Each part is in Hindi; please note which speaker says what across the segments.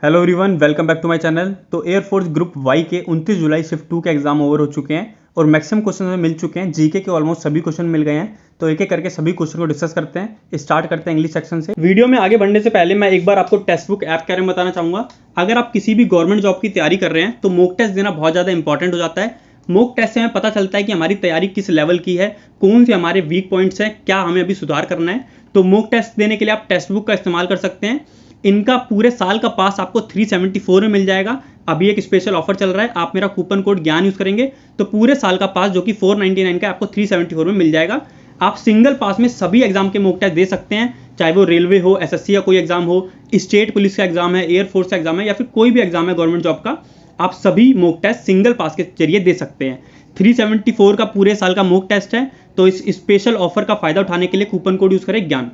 Speaker 1: Hello everyone, welcome back to my channel. तो एयरफोर्स ग्रुप वाई के 29 जुलाई शिफ्ट 2 के एग्जाम ओवर हो चुके हैं और मैक्सिमम क्वेश्चन हमें मिल चुके हैं। जीके के ऑलमोस्ट सभी क्वेश्चन मिल गए हैं। तो एक एक करके सभी क्वेश्चन को डिस्कस करते हैं। स्टार्ट करते हैं इंग्लिश सेक्शन से। वीडियो में आगे बढ़ने से पहले मैं एक बार आपको टेक्स्ट बुक ऐप के बारे में बताना चाहूंगा। अगर आप किसी भी गवर्नमेंट जॉब की तैयारी कर रहे हैं तो मॉक टेस्ट देना बहुत ज़्यादा इंपॉर्टेंट हो जाता है। मॉक टेस्ट से हमें पता चलता है कि हमारी तैयारी किस लेवल की है, कौन से हमारे वीक पॉइंट्स हैं, क्या हमें अभी सुधार करना है। तो मॉक टेस्ट देने के लिए आप टेक्स्ट बुक का इस्तेमाल कर सकते हैं। इनका पूरे साल का पास आपको 374 में मिल जाएगा। अभी एक स्पेशल ऑफर चल रहा है, आप मेरा कूपन कोड ज्ञान यूज करेंगे तो पूरे साल का पास जो कि 499 का आपको 374 में मिल जाएगा। आप सिंगल पास में सभी एग्जाम के मॉक टेस्ट दे सकते हैं, चाहे वो रेलवे हो, एसएससी का कोई एग्जाम हो, स्टेट पुलिस का एग्जाम है, एयरफोर्स का एग्जाम है या फिर कोई भी एग्जाम है गवर्नमेंट जॉब का। आप सभी मॉक टेस्ट सिंगल पास के जरिए दे सकते हैं। 374 का पूरे साल का मॉक टेस्ट है। तो इस स्पेशल ऑफर का फायदा उठाने के लिए कूपन कोड यूज करें ज्ञान।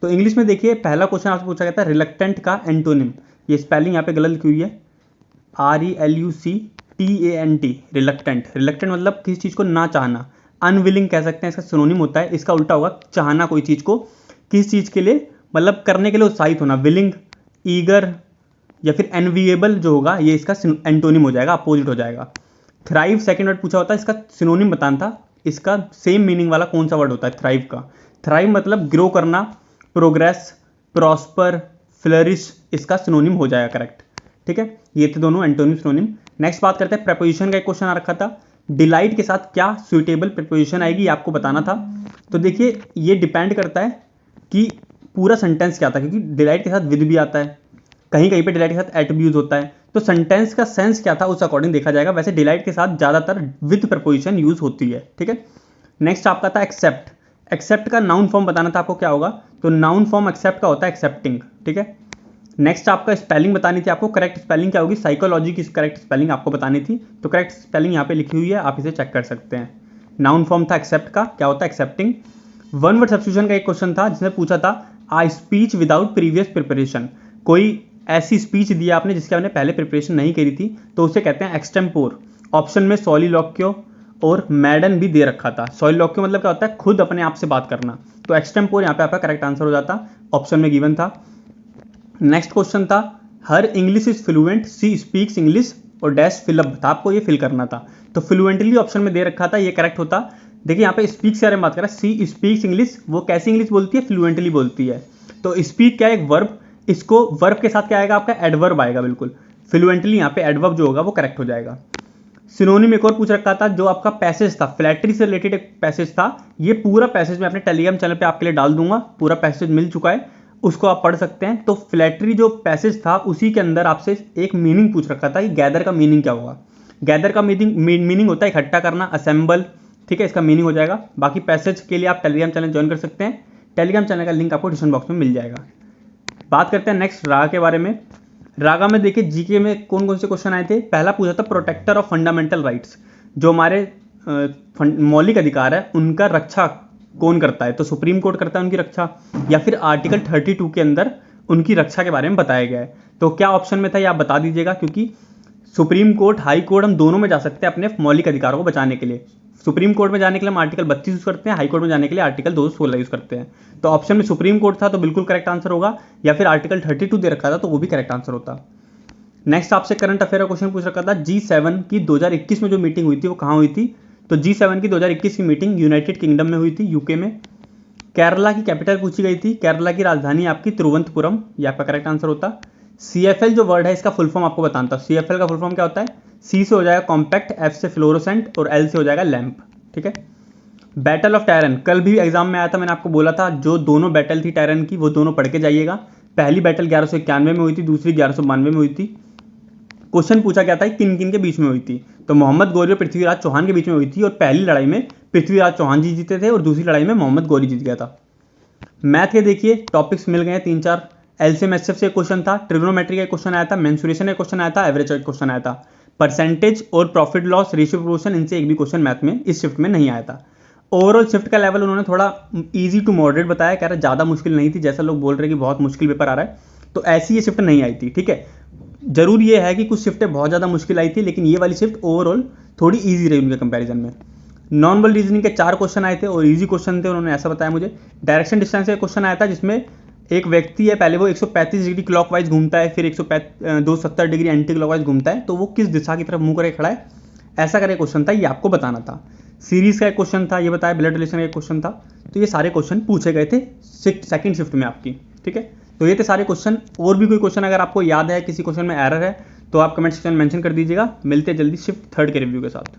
Speaker 1: तो इंग्लिश में देखिए, पहला क्वेश्चन आपसे पूछा गया था रिलक्टेंट का एंटोनिम। ये स्पेलिंग यहाँ पे गलत लिखी हुई है, RELUCTANT, रिलक्टेंट। रिलक्टेंट मतलब किसी चीज़ को ना चाहना। अनविलिंग कह सकते हैं, इसका सिनोनिम होता है। इसका उल्टा होगा चाहना कोई चीज़ को, किस चीज़ के लिए, मतलब करने के लिए उत्साहित होना। विलिंग, ईगर या फिर एनविएबल जो होगा ये इसका एंटोनिम हो जाएगा, अपोजिट हो जाएगा। थ्राइव सेकंड वर्ड पूछा होता है, इसका सिनोनिम बताना था। इसका सेम मीनिंग वाला कौन सा वर्ड होता है थ्राइव का? थ्राइव मतलब ग्रो करना, प्रोग्रेस, प्रॉस्पर, फ्लरिश, इसका सिनोनिम हो जाएगा करेक्ट। ठीक है, ये थे दोनों एंटोनिम सिनोनिम। नेक्स्ट बात करते हैं प्रेपोजिशन का। एक क्वेश्चन आ रखा था, डिलाइट के साथ क्या सुइटेबल प्रेपोजिशन आएगी, आपको बताना था। तो देखिए, ये डिपेंड करता है कि पूरा सेंटेंस क्या था, क्योंकि डिलाइट के साथ विद भी आता है, कहीं कहीं पे डिलाइट के साथ एट भी यूज होता है। तो सेंटेंस का सेंस क्या था उस अकॉर्डिंग देखा जाएगा। वैसे डिलाइट के साथ ज़्यादातर विद प्रपोजिशन यूज होती है। ठीक है, नेक्स्ट आपका था एक्सेप्ट। एक्सेप्ट का नाउन फॉर्म बताना था आपको क्या होगा। तो नाउन फॉर्म एक्सेप्ट का होता है एक्सेप्टिंग। ठीक है, नेक्स्ट आपका स्पेलिंग बतानी थी आपको। करेक्ट स्पेलिंग क्या होगी? साइकोलॉजी की करेक्ट स्पेलिंग आपको बतानी थी। तो करेक्ट स्पेलिंग यहाँ पे लिखी हुई है, आप इसे चेक कर सकते हैं। नाउन फॉर्म था एक्सेप्ट का, क्या होता है एक्सेप्टिंग। वन वर्ड सब्स्टिट्यूशन का एक क्वेश्चन था जिसमें पूछा था आई स्पीच विदाउट प्रीवियस प्रिपरेशन। कोई ऐसी स्पीच दी आपने जिसके आपने पहले प्रिपरेशन नहीं करी थी, तो उसे कहते हैं एक्सटेम्पोर। ऑप्शन में सॉलिलोक्यो और मैडन भी दे रखा था। सॉलिलोक्यो मतलब क्या होता है? खुद अपने आप से बात करना। तो एक्सटेम्पोर यहाँ पे आपका करेक्ट आंसर हो जाता, ऑप्शन में गिवन था। नेक्स्ट क्वेश्चन था her English is fluent, she speaks English और डैश फिलअप था, आपको ये फिल करना था। तो फ्लुएंटली ऑप्शन में दे रखा था, ये करेक्ट होता। देखिए यहाँ पे स्पीक से बारे में बात करें, सी स्पीक्स इंग्लिश, वो कैसी इंग्लिश बोलती है? फ्लुएंटली बोलती है। तो स्पीक क्या है? एक वर्ब। इसको वर्ब के साथ क्या आएगा आपका? एडवर्ब आएगा बिल्कुल। फ्लुएंटली यहाँ पे एडवर्ब जो होगा वो करेक्ट हो जाएगा। सिनोनिम एक और पूछ रखा था, जो आपका पैसेज था, फ्लैटरी से रिलेटेड एक पैसेज था। ये पूरा पैसेज मैं अपने टेलीग्राम चैनल पे आपके लिए डाल दूंगा, पूरा पैसेज मिल चुका है, उसको आप पढ़ सकते हैं। तो फ्लैटरी जो पैसेज था उसी के अंदर आपसे एक मीनिंग पूछ रखा था कि गैदर का मीनिंग क्या होगा। गैदर का मीनिंग होता है इकट्ठा करना, असेंबल। ठीक है, इसका मीनिंग हो जाएगा। बाकी पैसेज के लिए आप टेलीग्राम चैनल ज्वाइन कर सकते हैं। टेलीग्राम चैनल का लिंक आपको डिस्क्रिप्शन बॉक्स में मिल जाएगा। बात करते हैं नेक्स्ट राग के बारे में। रागा में देखिए जीके में कौन कौन से क्वेश्चन आए थे। पहला पूछा था प्रोटेक्टर ऑफ फंडामेंटल राइट्स, जो हमारे मौलिक अधिकार है उनका रक्षा कौन करता है? तो सुप्रीम कोर्ट करता है उनकी रक्षा, या फिर आर्टिकल 32 के अंदर उनकी रक्षा के बारे में बताया गया है। तो क्या ऑप्शन में था ये आप बता दीजिएगा, क्योंकि सुप्रीम कोर्ट, हाई कोर्ट, हम दोनों में जा सकते हैं अपने मौलिक अधिकारों को बचाने के लिए। सुप्रीम कोर्ट में जाने के लिए हम आर्टिकल 32 यूज करते हैं, हाई कोर्ट में जाने के लिए आर्टिकल 216 यूज करते हैं। तो ऑप्शन में सुप्रीम कोर्ट था तो बिल्कुल करेक्ट आंसर होगा, या फिर आर्टिकल 32 दे रखा था तो वो भी करेक्ट आंसर होता। नेक्स्ट आपसे करंट अफेयर का क्वेश्चन पूछ रखा था, G7 की 2021 में जो मीटिंग हुई थी वो कहाँ हुई थी? तो G7 की 2021 की मीटिंग यूनाइटेड किंगडम में हुई थी, यूके में। केरला की कैपिटल पूछी गई थी, केरला की राजधानी आपकी तिरुवनंतपुरम, ये आपका करेक्ट आंसर होता। CFL जो वर्ड है इसका फुल फॉर्म आपको बताना था। CFL का फुल फॉर्म क्या होता है? C से हो जाएगा कॉम्पैक्ट, F से फ्लोरोसेंट और L से हो जाएगा लैंप। ठीक है, बैटल ऑफ टैरन कल भी एग्जाम में आया था, मैंने आपको बोला था जो दोनों बैटल थी टैरन की वो दोनों पढ़ के जाइएगा। पहली बैटल 1191 में हुई थी, दूसरी 1192 में हुई थी। क्वेश्चन पूछा गया था किन किन के बीच में हुई थी। तो मोहम्मद गौरी और पृथ्वीराज चौहान के बीच में हुई थी, और पहली लड़ाई में पृथ्वीराज चौहान जी जीते थे और दूसरी लड़ाई में मोहम्मद गौरी जीत गया था। मैथ के देखिए टॉपिक्स मिल गए हैं 3-4। एलसीएम एचसीएफ से क्वेश्चन था, ट्रिग्नोमेट्री का क्वेश्चन आया था, मेंसुरेशन का क्वेश्चन आया था, एवरेज का क्वेश्चन आया था। परसेंटेज और प्रॉफिट लॉस रेशियो प्रोपोर्शन, इनसे एक भी क्वेश्चन मैथ में इस शिफ्ट में नहीं आया था। ओवरऑल शिफ्ट का लेवल उन्होंने थोड़ा इजी टू मॉडरेट बताया, कह रहा ज़्यादा मुश्किल नहीं थी, जैसा लोग बोल रहे हैं कि बहुत मुश्किल पेपर आ रहा है, तो ऐसी ये शिफ्ट नहीं आई थी। ठीक है, जरूर ये है कि कुछ शिफ्टें बहुत ज़्यादा मुश्किल आई थी, लेकिन ये वाली शिफ्ट ओवरऑल थोड़ी ईजी रही उनके कंपैरिजन में। नॉन वर्बल रीजनिंग के 4 क्वेश्चन आए थे और इजी क्वेश्चन थे, उन्होंने ऐसा बताया मुझे। डायरेक्शन डिस्टेंस का क्वेश्चन आया था जिसमें एक व्यक्ति है, पहले वो 135 डिग्री क्लॉकवाइज घूमता है, फिर 270 डिग्री एंटी क्लॉकवाइज घूमता है, तो वो किस दिशा की तरफ मुंह करके खड़ा है, ऐसा करके क्वेश्चन था, ये आपको बताना था। सीरीज का एक क्वेश्चन था, ये बताया ब्लड रिलेशन का एक क्वेश्चन था। तो ये सारे क्वेश्चन पूछे गए थे सेकंड शिफ्ट में आपकी, ठीक है। तो ये थे सारे क्वेश्चन। और भी कोई क्वेश्चन अगर आपको याद है, किसी क्वेश्चन में एरर है, तो आप कमेंट सेक्शन में मेंशन कर दीजिएगा। मिलते हैं जल्दी शिफ्ट थर्ड के रिव्यू के साथ।